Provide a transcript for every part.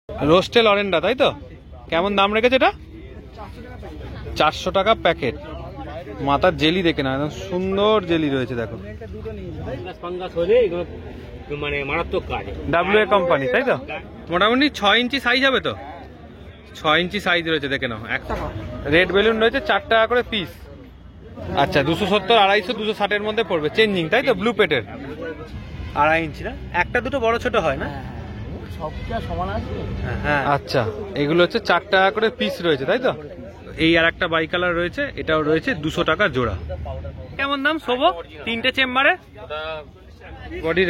রোস্টেল অরেন্ডা, তাই তো? কেমন দাম রেখেছে এটা? 400 টাকা প্যাকেট। মাথার জেলি দেখে না, একদম সুন্দর জেলি রয়েছে দেখো। মানে মারাত্মক কাজ, ডাব্লিউ এ কোম্পানি, তাই তো? মোটামুটি 6 ইঞ্চি সাইজ হবে তো? 6 ইঞ্চি সাইজ রয়েছে দেখে নাও। রেড বেলুন রয়েছে 4 টাকা করে পিস। আচ্ছা, 270, 250, 260 মধ্যে পড়বে, চেঞ্জিং, তাই তো? ব্লু পেটের 2.5 ইঞ্চি না? একটা দুটো বড় ছোট হয় না? হ্যাঁ। আচ্ছা, এগুলো হচ্ছে 4 টাকা করে পিস রয়েছে, তাই তো? এই আর একটা বাই কালার রয়েছে, এটাও রয়েছে 200 টাকা জোড়া। কেমন দাম শোভো? 3টে চেম্বারে বডি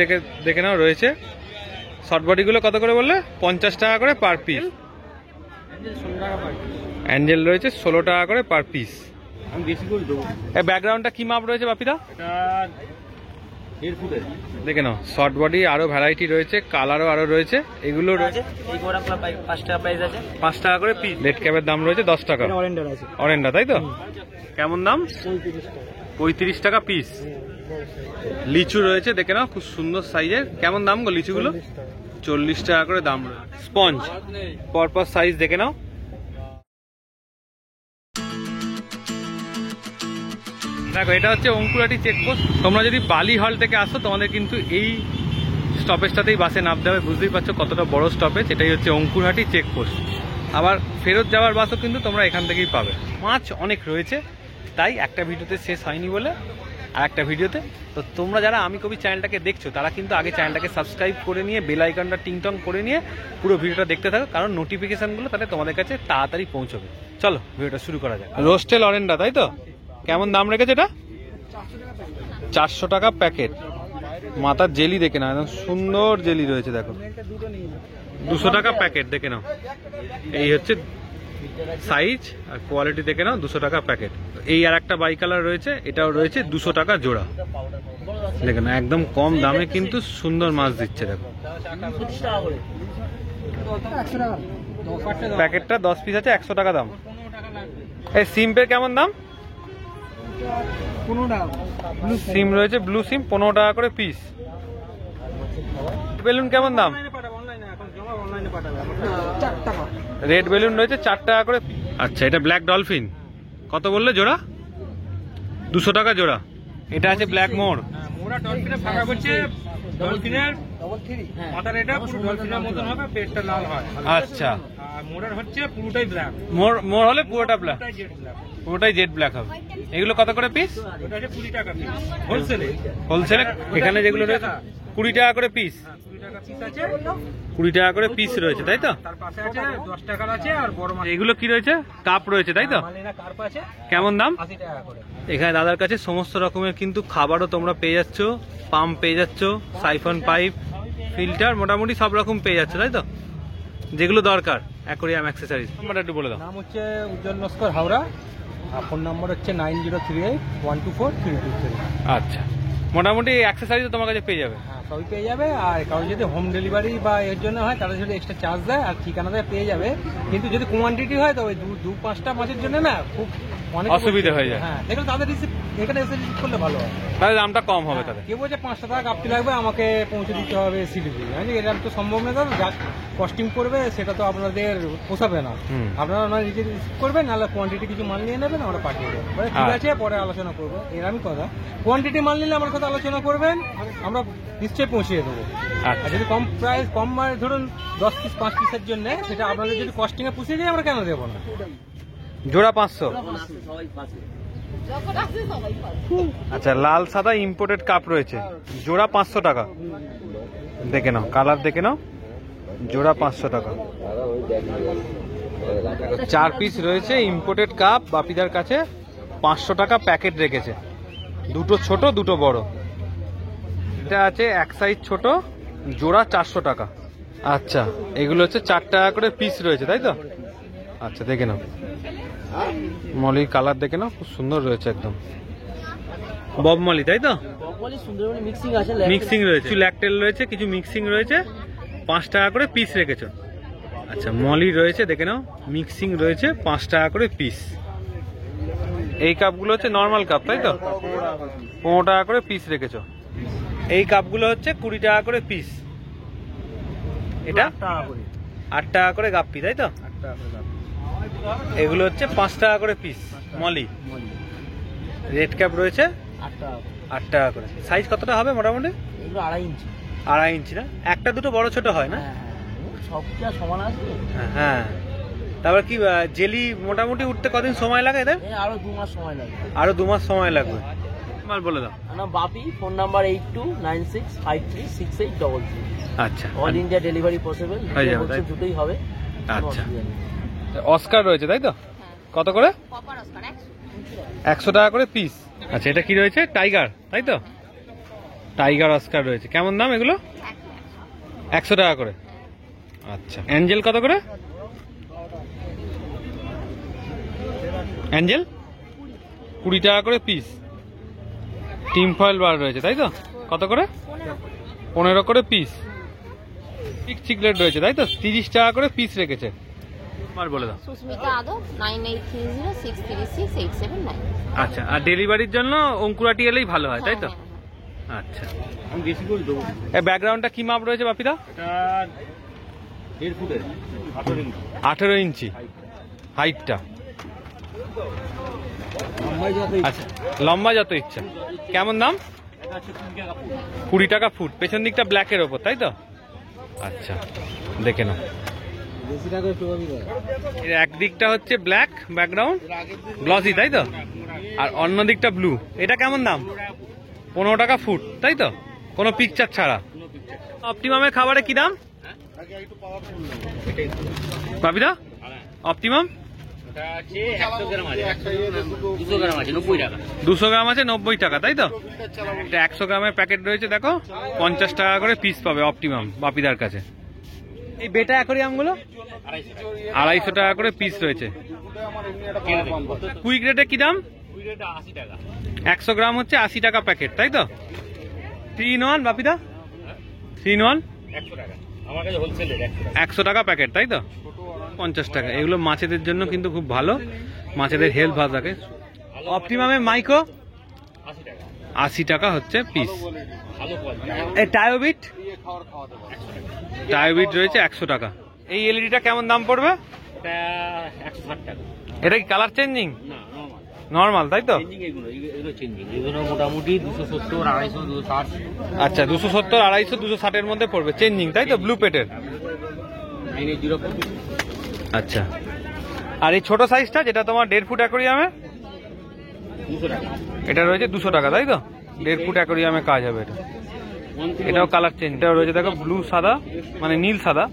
দেখে নাও রয়েছে। শর্ট বডিগুলো কত করে বললে? 50 টাকা করে পার পিস। অ্যাঞ্জেল রয়েছে 16 টাকা করে পার পিস। আমি বেশি করে দেবো। এই ব্যাকগ্রাউন্ডটা কি মাপ রয়েছে বাপিদা? এটা 1.5 ফুটের। দেখে নাও, শর্ট বডি আরো ভ্যারাইটি রয়েছে, কালারও আরো রয়েছে। এগুলো রয়েছে এই গোড়া 5 টাকা প্রাইস আছে, 5 টাকা করে পিস। রেড ক্যাপের দাম রয়েছে 10 টাকা। অরেন্ডার আছে, অরেন্ডা, তাই তো? কেমন দাম? 35 টাকা। 35 টাকা পিস। লিচু রয়েছে দেখে নাও, খুব সুন্দর সাইজের। কেমন দাম গো লিচুগুলো? 40 টাকা করে দাম রয়েছে। স্পঞ্জ পরপর সাইজ দেখে নাও। দেখো, এটা হচ্ছে অঙ্কুরহাটি চেকপোস্ট। তোমরা যদি বালিহল থেকে আসো, তোমাদের কিন্তু এই স্টপেজটাতেই বাসে নামতে হবে। বুঝতেই পারছো কতটা বড় স্টপেজ। এটাই হচ্ছে অঙ্কুরহাটি চেকপোস্ট। আবার ফেরত যাওয়ার বাসও কিন্তু তোমরা এখান থেকেই পাবে। মাছ অনেক রয়েছে, তাই একটা ভিডিওতে শেষ হয়নি বলে আর একটা ভিডিওতে। তো তোমরা যারা আমি কবি চ্যানেলটাকে দেখছো, তারা কিন্তু আগে চ্যানেলটাকে সাবস্ক্রাইব করে নিয়ে বেল আইকনটা টিংটং করে নিয়ে পুরো ভিডিওটা দেখতে থাকো, কারণ নোটিফিকেশনগুলো তাহলে তোমাদের কাছে তাড়াতাড়ি পৌঁছবে। চলো ভিডিওটা শুরু করা যাক। রোস্টেল অরেন্ডা, তাই তো? কেমন দাম রেখেছে এটা? 400 টাকা প্যাকেট। মাথার জেলি দেখে নাও, একদম সুন্দর জেলি রয়েছে দেখো। 200 টাকা প্যাকেট দেখে নাও। এই হচ্ছে সাইজ আর কোয়ালিটি দেখে নাও, 200 টাকা প্যাকেট। এই আর একটা বাই কালার রয়েছে, এটাও রয়েছে 200 টাকা জোড়া। দেখে নাও, একদম কম দামে কিন্তু সুন্দর মাছ দিচ্ছে দেখো। প্যাকেটটা 10 পিস আছে, 100 টাকা দাম। এই সিম্পের কেমন দাম? 15 টাকা। সিম রয়েছে, ব্লু সিম 15 টাকা করে পিস। বেলুন কেমন দাম? রেড বেলুন রয়েছে 4 টাকা করে। আচ্ছা, এটা ব্ল্যাক ডলফিন কত বললে জোড়া? 200 টাকা জোড়া। এটা আছে ব্ল্যাক মোর। মোরা ডলফিনের ফাঁকা করছে, ডলফিনের মাথার এটা পুরো ডলফিনের মতন হবে, পেটটা লাল হয়। আচ্ছা, আর মোরার হচ্ছে পুরোটাই ব্ল্যাক। মোর হলে পুরোটা ব্ল্যাক, জেড ব্ল্যাক। পুরোটাই জেড ব্ল্যাক হবে। এগুলো কত করে পিস? ওটা হচ্ছে 20 টাকা পিস হোলসেলে। হোলসেলে এখানে যেগুলো রয়েছে 20 টাকা করে পিস। 20 টাকা পিস আছে, 20 টাকা করে পিস রয়েছে, তাই তো? তার পাশে আছে 10 টাকার আছে, আর বড় মাছ এগুলো কি রয়েছে? কাপ রয়েছে, তাই তো? মালিনা কার্প আছে, কেমন দাম? 80 টাকা করে। এখানে দাদার কাছে সমস্ত রকমের কিন্তু খাবারও তোমরা পেয়ে যাচ্ছ, পাম্প পেয়ে যাচ্ছ, সাইফন পাইপ, ফিল্টার, মোটামুটি সব রকম পেয়ে যাচ্ছ, তাই তো? যেগুলো দরকার অ্যাকোরিয়াম অ্যাক্সেসরিজ। নাম্বারটা একটু বলে দাও। নাম হচ্ছে উজ্জ্বল নস্কর হাওড়া, আর ফোন নম্বর হচ্ছে 9038124323। আচ্ছা, মোটামুটি অ্যাক্সেসরিজ তোমার কাছে পেয়ে যাবে। হ্যাঁ, সবই পেয়ে যাবে। আর কারণ যদি হোম ডেলিভারি বা এর জন্য হয়, তাহলে যদি এক্সট্রা চার্জ দেয়, আর ঠিকানাতে পেয়ে যাবে। কিন্তু যদি কোয়ান্টিটি হয়, তবে 2-5টা মাছের জন্য না খুব অনেক অসুবিধা হয়ে যায়। হ্যাঁ, দেখুন তাদের এখানে এসে রিসিভ করলে ভালো হয়। তাহলে দামটা কম হবে তাদের। কেউ বলছে 5 টাকা কাপটি লাগবে, আমাকে পৌঁছে দিতে হবে শিলিগুড়ি। এটা তো সম্ভব না দাদা, যা কস্টিং করবে সেটা তো আপনাদের পোষাবে না। আপনারা না নিজে রিসিভ করবেন, নাহলে কোয়ান্টিটি কিছু মাল নিয়ে নেবেন, আমরা পাঠিয়ে দেবো। ঠিক আছে, পরে আলোচনা করবো, এরকমই কথা। কোয়ান্টিটি মাল নিলে আমার সাথে আলোচনা করবেন, আমরা নিশ্চয়ই পৌঁছিয়ে দেবো। আর যদি কম প্রাইস, কম মানে ধরুন 10 পিস 5 পিসের জন্য, সেটা আপনাদের যদি কস্টিং এ পুষিয়ে যায়, আমরা কেন দেবো না? জোড়া 500। আচ্ছা, লাল সাদা ইম্পোর্টেড কাপ রয়েছে, জোড়া 500 টাকা। দেখে নাও, কালার দেখে নাও, জোড়া 500 টাকা। 4 পিস রয়েছে ইম্পোর্টেড কাপ বাপিদার কাছে, 500 টাকা প্যাকেট রেখেছে। দুটো ছোট, দুটো বড়। এটা আছে এক সাইজ ছোট, জোড়া 400 টাকা। আচ্ছা, এগুলো হচ্ছে 4 টাকা করে পিস রয়েছে, তাই তো? আচ্ছা, দেখে নাও, মলির কালার দেখে নাও, খুব সুন্দর রয়েছে একদম। বব মলি, তাই তো? মিক্সিং রয়েছে, কিছু ল্যাকটেল রয়েছে, কিছু মিক্সিং রয়েছে। 5 টাকা করে পিস রেখেছো। আচ্ছা, মলি রয়েছে দেখে নাও, মিক্সিং রয়েছে, 5 টাকা করে পিস। এই কাপগুলো হচ্ছে নর্মাল কাপ, তাই তো? 15 টাকা করে পিস রেখেছো। এই কাপগুলো হচ্ছে 20 টাকা করে পিস। এটা 8 টাকা করে গাপ্পি, তাই তো? 8 টাকা করে দাম। এগুলো হচ্ছে 5 টাকা করে পিস মলি। রেড ক্যাপ রয়েছে 8 টাকা করে। 8 টাকা করে। সাইজ কতটা হবে মোটামুটি? এগুলো 2.5 ইঞ্চি। 2.5 ইঞ্চি না? একটা দুটো বড় ছোট হয় না? সব কি আর সমান আছে? হ্যাঁ। তারপর কি জেলি মোটামুটি উঠতে কদিন সময় লাগে এদের? আরো 2 মাস সময় লাগবে। আরো 2 মাস সময় লাগবে। মাল বলে দাও। আমার বাপি, ফোন নাম্বার 8296536833। আচ্ছা, অল ইন্ডিয়া ডেলিভারি পসিবল। হয়ে যাবে, তাই? দুটোই হবে। আচ্ছা। অস্কার রয়েছে, তাই তো? কত করে? 100 টাকা করে পিস। আচ্ছা, এটা কি রয়েছে? টাইগার, তাই তো? টাইগার অস্কার রয়েছে। কেমন দাম এগুলো? 100 টাকা করে। আচ্ছা, অ্যাঞ্জেল কত করে? অ্যাঞ্জেল 20 টাকা করে পিস। টিম ফয়েল বার রয়েছে, তাই তো? কত করে? 15 করে পিস। পিক চিকলেট রয়েছে, তাই তো? 30 টাকা করে পিস রেখেছে। আমার বলে দাও। সুস্মিতা আদব 9830636879। আচ্ছা, আর ডেলিভারির জন্য অঙ্কুরাটি এলেই ভালো হয়, তাই তো? আচ্ছা, আমি বেশি করে দেবো। এই ব্যাকগ্রাউন্ডটা কি মাপ রয়েছে বাপিদা? এটা 1.5 ফুটের 18 ইঞ্চি। 18 ইঞ্চি হাইটটা। আচ্ছা, লম্বা যত ইচ্ছা। কেমন দাম? 20 টাকা ফুট। পেছন দিকটা ব্ল্যাকের ওপর, তাই তো? আচ্ছা, দেখে নাও। বেশি টাকা একটু কমই দেয়। এর এক দিকটা হচ্ছে ব্ল্যাক ব্যাকগ্রাউন্ড, গ্লসি, তাই তো? আর অন্য দিকটা ব্লু। এটা কেমন দাম? 15 টাকা ফুট, তাই তো? কোনো পিকচার ছাড়া। অপটিমামের খাবারে কি দাম বাপিদা? অপটিমাম 200 গ্রাম আছে 90 টাকা, তাই তো? এটা 100 গ্রামের প্যাকেট রয়েছে, দেখো 50 টাকা করে পিস পাবে অপটিমাম বাপিদার কাছে। এই বেটা অ্যাকোরিয়ামগুলো 250 টাকা করে পিস রয়েছে। কুইক রেটে কি দাম? 100 গ্রাম হচ্ছে 80 টাকা প্যাকেট, তাই তো? 3 in 1 বাপিদা? 3 in 1 100 টাকা প্যাকেট, তাই তো? 50 টাকা। এগুলো মাছেদের জন্য কিন্তু খুব ভালো, মাছেদের হেলথ ভালো থাকে। অপটিমামে মাইক্রো 80 টাকা হচ্ছে পিস। এই টায়োবিট রয়েছে 100 টাকা। এই এলইডিটা কেমন দাম পড়বে? 160 টাকা। এটা কি কালার চেঞ্জিং? নর্মাল, তাই তো? এগুলো মোটামুটি 270, 250, 260। আচ্ছা, 270, 250, 260 এর মধ্যে পড়বে চেঞ্জিং, তাই তো? ব্লু পেটের। আচ্ছা, আর এই ছোট সাইজটা যেটা তোমার 1.5 ফুট অ্যাকোরিয়ামে 200 টাকা। এটা রয়েছে 200 টাকা, তাই তো? 1.5 ফুট অ্যাকোরিয়ামে কাজ হবে এটা। এটাও কালার চেঞ্জ। এটাও রয়েছে দেখো ব্লু সাদা, মানে নীল সাদা।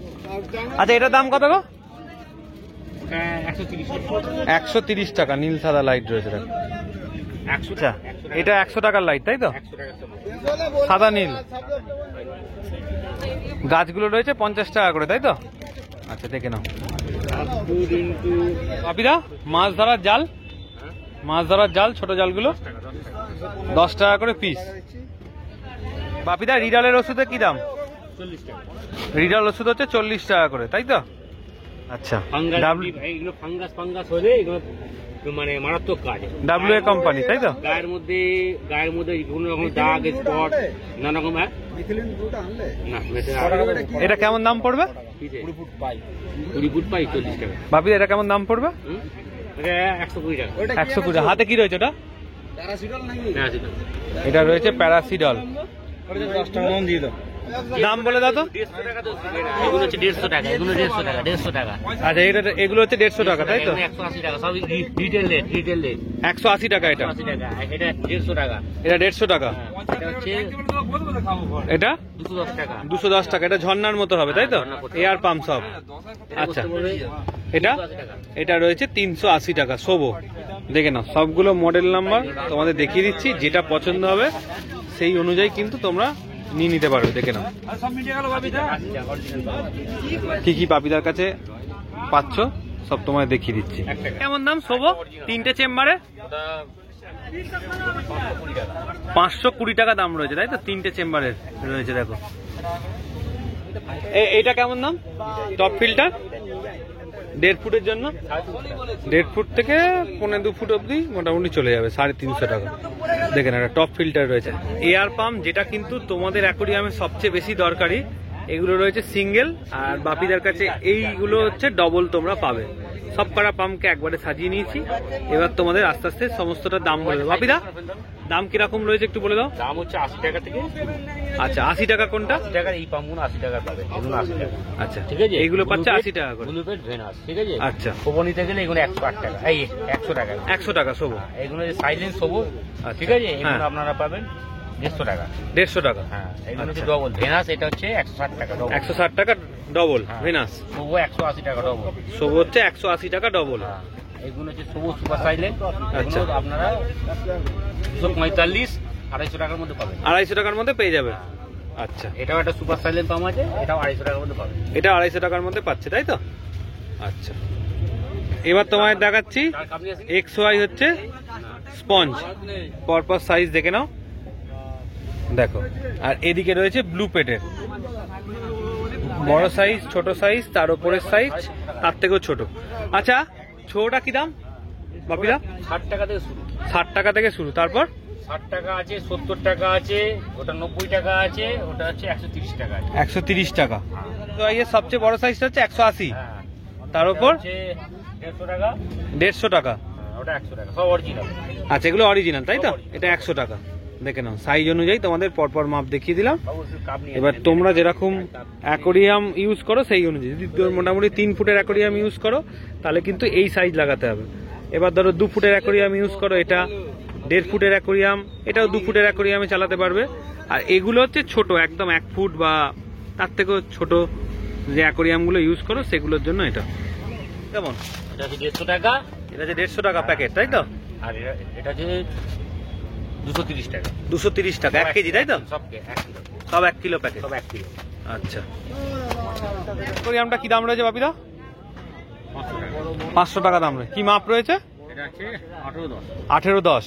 আচ্ছা, এটার দাম কত গো? 130 টাকা। নীল সাদা লাইট রয়েছে দেখো। আচ্ছা, এটা 100 টাকার লাইট, তাই তো? সাদা নীল। গাছগুলো রয়েছে 50 টাকা করে, তাই তো? আচ্ছা, দেখে নাও। বাপিদা মাছ ধরার জাল, ছোট জালগুলো 10 টাকা করে পিস। বাপিদা রিডালের ওষুধের কি দাম? 40 টাকা। রিডাল ওষুধ হচ্ছে 40 টাকা করে, তাই তো? আচ্ছা, এগুলো ফাঙ্গাস হলে এগুলো মানে মারাত্মক কাজ। WA কোম্পানি, তাই তো? গায়ের মধ্যে কোনো রকম দাগ, স্পট, নানা রকম। না, এটা কেমন দাম পড়বে? 20 ফুট পাই 40 টাকা। বাপিদা এটা কেমন দাম পড়বে? এটা 120 টাকা। 120। হাতে কি রয়েছে ওটা? প্যারাসিটাল নাকি? এটা রয়েছে প্যারাসিডল। 10 টাকা দিয়ে দাও। দাম বলে দাও তো। 150 টাকা। এগুলো হচ্ছে 150 টাকা। এগুলো 150 টাকা। আচ্ছা, এগুলো হচ্ছে 150 টাকা, তাই তো? 180 টাকা। সব রিটেল রেট। 180 টাকা এটা। 180 টাকা। এটা 150 টাকা। এটা 150 টাকা। এটা হচ্ছে এটা 210 টাকা। 210 টাকা। এটা ঝর্ণার মতো হবে, তাই তো? এয়ার পাম্প সব। আচ্ছা, এটা রয়েছে 380 টাকা। শোবো, দেখে নাও সবগুলো মডেল নাম্বার তোমাদের দেখিয়ে দিচ্ছি। যেটা পছন্দ হবে সেই অনুযায়ী কিন্তু তোমরা নিয়ে নিতে পারবে। দেখে নাও কি কি বাপিদার কাছে পাচ্ছ সব তোমায় দেখিয়ে দিচ্ছি। কেমন দাম শোবো? 3টে চেম্বারে 520 টাকা দাম রয়েছে, তাই তো? 3টে চেম্বারের রয়েছে, দেখো। এইটা কেমন দাম? টপ ফিল্টার 1.5 ফুটের জন্য 1.5 ফুট থেকে 1.25 ফুট অব্দি মোটামুটি চলে যাবে 350 টাকা। দেখেন একটা টপ ফিল্টার রয়েছে। এয়ার পাম্প, যেটা কিন্তু তোমাদের অ্যাকোরিয়ামে সবচেয়ে বেশি দরকারি, এগুলো রয়েছে সিঙ্গেল, আর বাপিদার কাছে এইগুলো হচ্ছে ডবল তোমরা পাবে। সব কটা পাম্পকে একবারে সাজিয়ে নিয়েছি, এবার তোমাদের আস্তে আস্তে সমস্তটা দাম বলে দেবো। বাপিদা দাম কিরকম রয়েছে একটু বলে দাও। দাম হচ্ছে 80 টাকা থেকে। আচ্ছা 80 টাকা কোনটা? 80 টাকার এই পাম্পগুলো 80 টাকা পাবে, এগুলো 80 টাকা। আচ্ছা ঠিক আছে, এইগুলো পাচ্ছে 80 টাকা করে। ব্লুপেড ভেনাস, ঠিক আছে। আচ্ছা সবো নিতে গেলে এগুলো 108 টাকা, এই 100 টাকা। 100 টাকা সবু। এগুলো যে সাইলেন্স সবো, ঠিক আছে, এগুলো আপনারা পাবেন 150 টাকা। 150 টাকা। হ্যাঁ, এগুলো হচ্ছে ডবল ভেনাস, এটা হচ্ছে 160 টাকা ডবল। 160 টাকা ডবল ভেনাস। সবো 180 টাকা ডবল। সবু হচ্ছে 180 টাকা ডবল। হ্যাঁ, এগুলো হচ্ছে সবো সুপার সাইলেন্ট, আচ্ছা। এগুলো আপনারা 245 250 টাকার মধ্যে পাবেন। 250 টাকার মধ্যে পেয়ে যাবে। আচ্ছা এটাও একটা সুপার সাইলেন্ট পাম্প আছে, এটাও 250 টাকার মধ্যে পাবেন। এটা 250 টাকার মধ্যে পাচ্ছে, তাই তো? আচ্ছা এবার তোমায় দেখাচ্ছি XY হচ্ছে স্পঞ্জ, পরপর সাইজ দেখে নাও, দেখো। আর এদিকে রয়েছে ব্লু পেটের বড় সাইজ, ছোট সাইজ, তার উপরের সাইজ, তার থেকেও ছোট। আচ্ছা ছোটটা কি দাম বাপিদা? 60 টাকা থেকে শুরু। 60 টাকা থেকে শুরু, তারপর 60 টাকা আছে, 70 টাকা আছে, ওটা 90 টাকা আছে, ওটা হচ্ছে 130 টাকা আছে। 130 টাকা। তো এর সবচেয়ে বড় সাইজটা হচ্ছে 180, হ্যাঁ, তার উপর হচ্ছে 150 টাকা, 150 টাকা। ওটা 100 টাকা, সব অরিজিনাল। আচ্ছা এগুলো অরিজিনাল, তাই তো? এটা 100 টাকা। দেখে নাও সাইজ অনুযায়ী তোমাদের পরপর মাপ দেখিয়ে দিলাম। এবার তোমরা যেরকম অ্যাকোরিয়াম ইউজ করো সেই অনুযায়ী, যদি মোটামুটি 3 ফুটের অ্যাকোরিয়াম ইউজ করো তাহলে কিন্তু এই সাইজ লাগাতে হবে। এবার ধরো 2 ফুটের অ্যাকোরিয়াম ইউজ করো, এটা 1.5 ফুটের অ্যাকোরিয়াম, এটাও 2 ফুটের অ্যাকোরিয়ামে চালাতে পারবে। আর এগুলো হচ্ছে ছোট, একদম 1 ফুট বা তার থেকেও ছোট যে অ্যাকোরিয়ামগুলো ইউজ করো সেগুলোর জন্য এটা। কেমন? এটা হচ্ছে 150 টাকা, এটা হচ্ছে 150 টাকা প্যাকেট, তাই তো? আর এটা হচ্ছে 230 টাকা। 230 টাকা 1 কেজি, তাই তো? সব 1 কিলো, সব 1 কিলো প্যাকেট। সব 1 কিলো। আচ্ছা অ্যাকোরিয়ামটা কি দাম রয়েছে বাপিদা? 500 টাকা। 500 টাকা দাম রয়েছে। কি মাপ রয়েছে? এটা হচ্ছে 18-10। 18-10।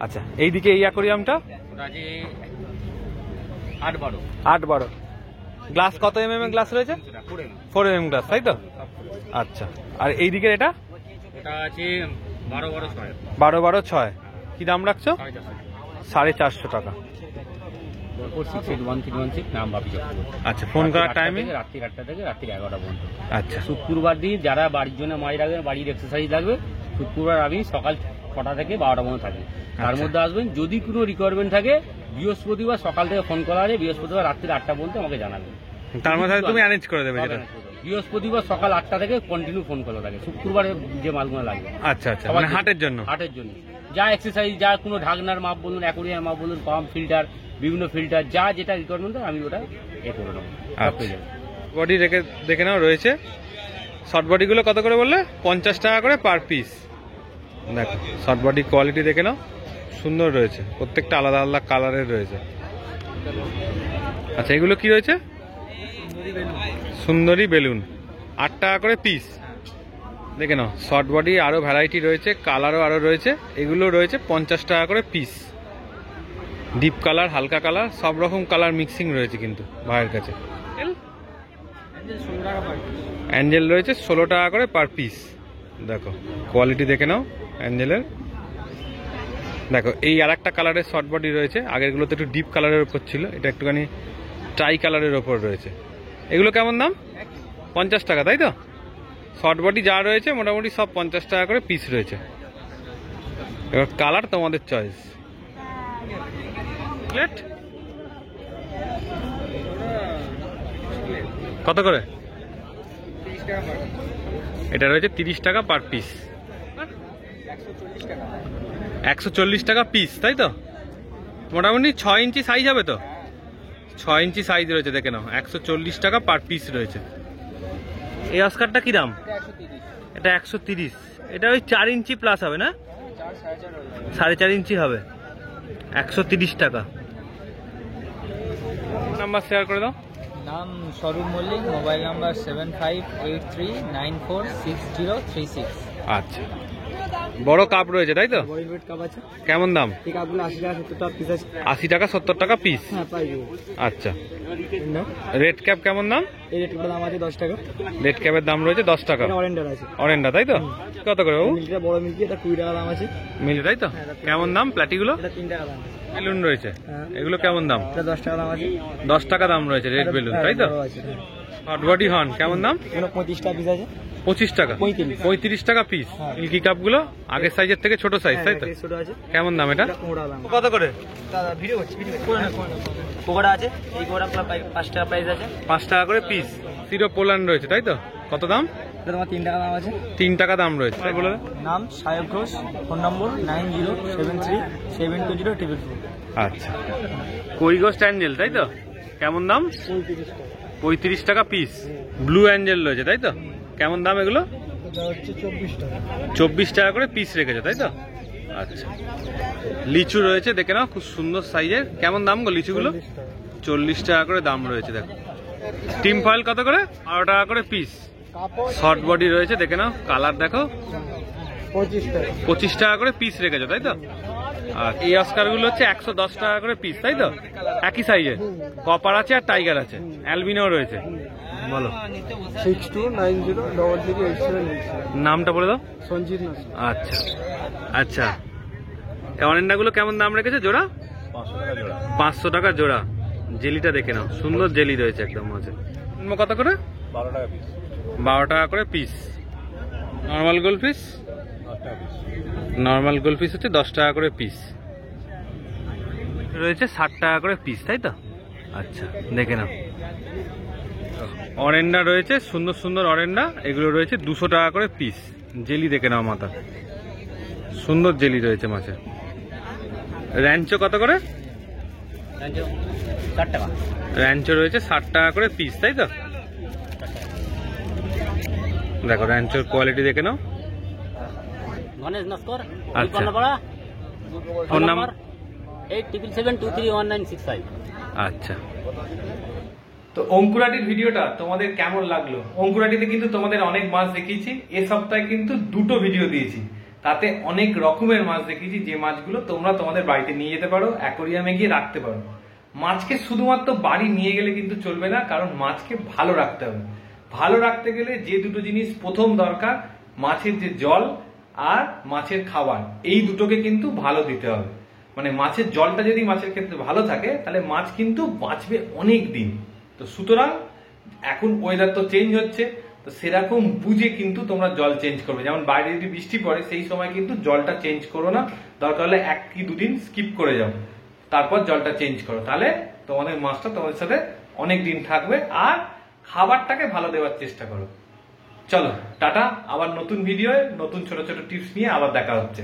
আচ্ছা এইদিকে এই অ্যাকোরিয়ামটা ওটা আছে 8-12। 8-12। গ্লাস কত mm গ্লাস রয়েছে? 4 mm গ্লাস, তাই তো? আচ্ছা আর এইদিকে এটা? ওটা আছে 12-12-6। 12-12-6। কি দাম রাখছো? 450 টাকা। 4681316 নাম বাপি চক্রবর্তী। আচ্ছা ফোন করার টাইমিং? রাত্রি 8টা থেকে রাত্রি 11টা পর্যন্ত। আচ্ছা শুক্রবার দিন যারা বাড়ির জন্য মাছ রাখবেন, বাড়ির এক্সারসাইজ লাগবে, শুক্রবার আমি সকাল 6টা থেকে 12টা পর্যন্ত থাকি। তার আচ্ছা। মধ্যে আসবেন, যদি কোনো রিকোয়ারমেন্ট থাকে বৃহস্পতিবার সকাল থেকে ফোন করা আছে, বৃহস্পতিবার রাত্রি 8টা পর্যন্ত আমাকে জানাবেন। তার মধ্যে তুমি অ্যারেঞ্জ করে দেবে যেটা? বৃহস্পতিবার সকাল 8টা থেকে কন্টিনিউ ফোন করা থাকে, শুক্রবারে যে মাছগুলো লাগবে। আচ্ছা আচ্ছা মানে হাটের জন্য? হাটের জন্য যা এক্সারসাইজ, যা কোনো ঢাকনার মাপ বলুন, অ্যাকোরিয়াম মাপ বলুন, পাম্প ফিল্টার, বিভিন্ন ফিল্টার, যা যেটা রিকোয়ারমেন্ট আমি ওটা করে নেবো। বডি রেখে দেখে নাও রয়েছে। শর্ট বডিগুলো কত করে বললে? 50 টাকা করে পার পিস। দেখো শর্ট বডি কোয়ালিটি দেখে নাও, সুন্দর রয়েছে, প্রত্যেকটা আলাদা আলাদা কালারের রয়েছে। আচ্ছা এগুলো কি রয়েছে? সুন্দরী বেলুন, 8 টাকা করে পিস। দেখে নাও শর্ট বডি আরো ভ্যারাইটি রয়েছে, কালারও আরো রয়েছে। এগুলো রয়েছে 50 টাকা করে পিস। ডিপ কালার, হালকা কালার, সব রকম কালার মিক্সিং রয়েছে কিন্তু ভাইয়ের কাছে। অ্যাঞ্জেল রয়েছে 16 টাকা করে পার পিস। দেখো কোয়ালিটি দেখে নাও অ্যাঞ্জেলের। দেখো এই আর একটা কালারের শর্ট বডি রয়েছে, আগেরগুলোতে একটু ডিপ কালারের ওপর ছিল, এটা একটুখানি ট্রাই কালারের ওপর রয়েছে। এগুলো কেমন দাম? 50 টাকা, তাই তো? শর্ট বডি যা রয়েছে মোটামুটি সব 50 টাকা করে পিস রয়েছে। এবার কালার তোমাদের চয়েস। কত করে? এটা রয়েছে 30 টাকা পার পিস। 140 টাকা পিস, তাই তো? মোটামুটি 6 ইঞ্চি সাইজ হবে তো? 6 ইঞ্চি সাইজ রয়েছে, দেখে নাও। 140 টাকা পার পিস রয়েছে। এই অস্কারটা কি দাম? এটা 130। এটা ওই 4 ইঞ্চি প্লাস হবে না? 4.5 ইঞ্চি হবে। 130 টাকা। নাম্বার শেয়ার করে দাও। নাম স্বরূপ মল্লিক, মোবাইল নাম্বার 7583946036। আচ্ছা বড় কাপ রয়েছে, তাই তো? ওয়েলভেট কাপ আছে। কেমন দাম? এই কাপগুলো 80 টাকা 70 টাকা পিস আছে। 80 টাকা 70 টাকা পিস। হ্যাঁ পাই যাবো। আচ্ছা রেড ক্যাপ কেমন দাম? এই রেটগুলোর দাম আছে 10 টাকা। রেড ক্যাপের দাম রয়েছে 10 টাকা। এটা অরেন্ডার আছে। অরেন্ডা, তাই তো? কত করে বাবু? মিল্কিটা বড় মিল্কি, এটা 20 টাকা দাম আছে। মিলে, তাই তো? কেমন দাম প্ল্যাটিগুলো? এটা 3 টাকা দাম আছে। বেলুন রয়েছে, এগুলো কেমন দাম? এটা 10 টাকা দাম আছে। 10 টাকা দাম রয়েছে রেড বেলুন, তাই তো? বড় আছে, হ্যাঁ। হট বডি হর্ন কেমন দাম? এগুলো 25 টাকা পিস আছে। 25 টাকা, 35 টাকা পিস। মিল্কি কাপ গুলো আগের সাইজের থেকে ছোট সাইজ, তাই তো? হ্যাঁ, ছোট আছে। কেমন দাম এটা? এটা কোড়া দাম। কত করে? দাদা ভিডিও করছি, কোড়া আছে। এই কোড়া 5 টাকা প্রাইস আছে। 5 টাকা করে পিস। সিরো পোল্যান্ড রয়েছে, তাই তো? কত দাম? এটা তোমার 3 টাকা দাম আছে। 3 টাকা দাম রয়েছে, তাই বলে? নাম সাহেব ঘোষ, ফোন নম্বর 9073720444। আচ্ছা, করিগোস্ট অ্যাঞ্জেল, তাই তো? কেমন দাম? 35 টাকা পিস। ব্লু অ্যাঞ্জেল রয়েছে, তাই তো? কেমন দাম এগুলো? এটা হচ্ছে 24 টাকা। 24 টাকা করে পিস রেখেছে, তাই তো? আচ্ছা, লিচু রয়েছে, দেখে নাও, খুব সুন্দর সাইজের। কেমন দাম গো লিচুগুলো? 40 টাকা করে দাম রয়েছে। দেখো টিম ফয়েল কত করে? 12 টাকা করে পিস। শর্ট বডি রয়েছে, দেখে নাও, কালার দেখো। 25 টাকা। 25 টাকা করে পিস রেখেছো, তাই তো? আর এই অস্কার গুলো হচ্ছে 110 টাকা করে পিস, তাই তো? একই সাইজের। কপার আছে আর টাইগার আছে, অ্যালবিনো রয়েছে। বলো 6290338787। নামটা বলে দাও। সঞ্জিত নাথ। আচ্ছা আচ্ছা, অরেন্ডা গুলো কেমন দাম রেখেছে জোড়া? 500 টাকা জোড়া। জেলিটা দেখে নাও, সুন্দর জেলি রয়েছে একদম মাঝে। কত করে? 12 টাকা করে piece. Normal gold piece? Normal gold piece হচ্ছে 10 টাকা করে পিস রয়েছে, 60 টাকা করে পিস, তাই তো? আচ্ছা, দেখে নাও। অরেন্ডা রয়েছে, সুন্দর সুন্দর অরেন্ডা, এগুলো রয়েছে 200 টাকা করে পিস। জেলি দেখে নাও, মাথা সুন্দর জেলি রয়েছে মাছে। র্যাঞ্চো কত করে? 60 টাকা। র্যাঞ্চো রয়েছে 60 টাকা করে পিস, তাই তো? দেখো র্যাঞ্চোর কোয়ালিটি দেখে নাও। গণেশ নস্কর, আচ্ছা। Phone number 8777231965। আচ্ছা, তো অঙ্কুরাটির ভিডিওটা তোমাদের কেমন লাগলো? অঙ্কুরাটিতে কিন্তু তোমাদের অনেক মাছ দেখিয়েছি, এ সপ্তাহে কিন্তু 2টো ভিডিও দিয়েছি। তাতে অনেক রকমের মাছ দেখিয়েছি, যে মাছগুলো তোমরা তোমাদের বাড়িতে নিয়ে যেতে পারো, অ্যাকোরিয়ামে গিয়ে রাখতে পারো। মাছকে শুধুমাত্র বাড়ি নিয়ে গেলে কিন্তু চলবে না, কারণ মাছকে ভালো রাখতে হবে। ভালো রাখতে গেলে যে দুটো জিনিস প্রথম দরকার, মাছের যে জল আর মাছের খাবার, এই দুটোকে কিন্তু ভালো দিতে হবে। মানে মাছের জলটা যদি মাছের ক্ষেত্রে ভালো থাকে, তাহলে মাছ কিন্তু বাঁচবে অনেক দিন। তো সুতরাং এখন ওয়েদার তো চেঞ্জ হচ্ছে, তো সেরকম বুঝে কিন্তু তোমরা জল চেঞ্জ করবে। যেমন বাইরে যদি বৃষ্টি পড়ে, সেই সময় কিন্তু জলটা চেঞ্জ করো না, দরকার হলে 1 কি 2 দিন স্কিপ করে যাও, তারপর জলটা চেঞ্জ করো। তাহলে তোমাদের মাছটা তোমাদের সাথে অনেক দিন থাকবে। আর খাবারটাকে ভালো দেওয়ার চেষ্টা করো। চলো টাটা, আবার নতুন ভিডিওয়ে নতুন ছোট ছোট টিপস নিয়ে আবার দেখা হচ্ছে।